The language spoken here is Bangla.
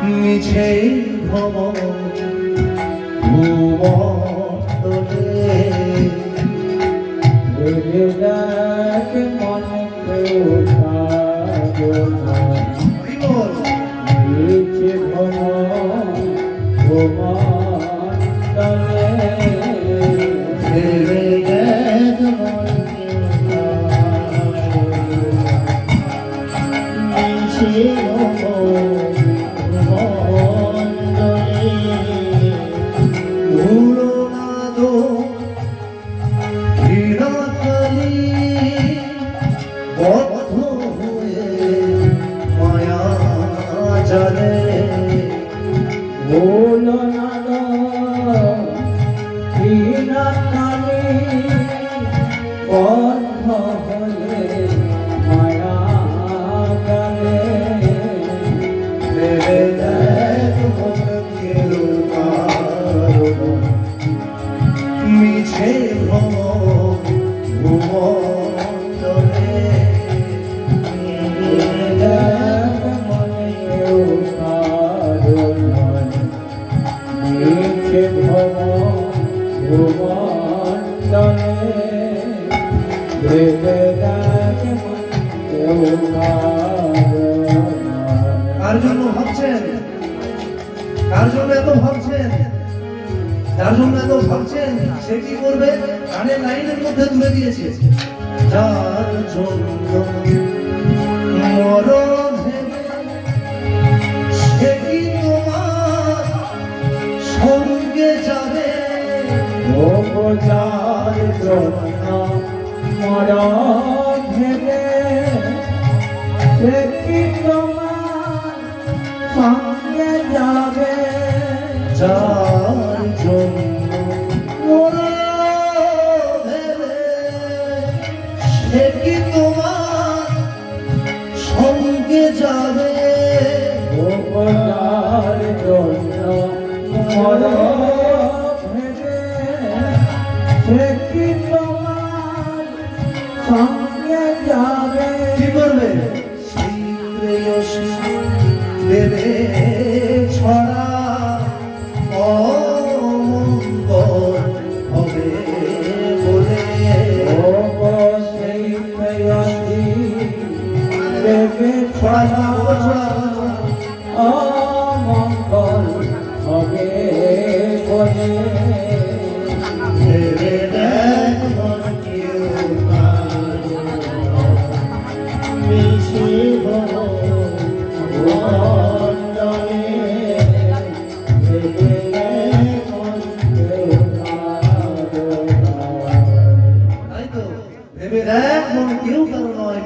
মিছে ভ্রমণ ভুবনে মনে কেউ সাধনা মিছে ভ্রমণ ভুবনে মিছে ভুবনে কার জন্য ভাবছেন? কার জন্য এত ভাবছেন? যার জন্য এত ভাবছেন সে কি করবে? গানের লাইনের মধ্যে তুলে দিয়েছে, যার জন্য মরণ সে কি তোমার সঙ্গে যাবে? যার জন্য মরণ ভেবে সে কি তোমার সঙ্গে যাবে? যার জন্য মরণ ভেবে সে কি তোমার সঙ্গে যাবে? যার জন্য মরণ ভেবে সে কি তোমার সঙ্গে যাবে? কি করবে? সেই প্রেয়সী দেবে ছড়া অমঙ্গল হবে বলে। সেই প্রেয়সী দেবে ছড়া অমঙ্গল হবে বলে। ভেবে দেখ মন কেউ মিছে ভুবনে ভেবে দেখ মন কেউ কারো নয়।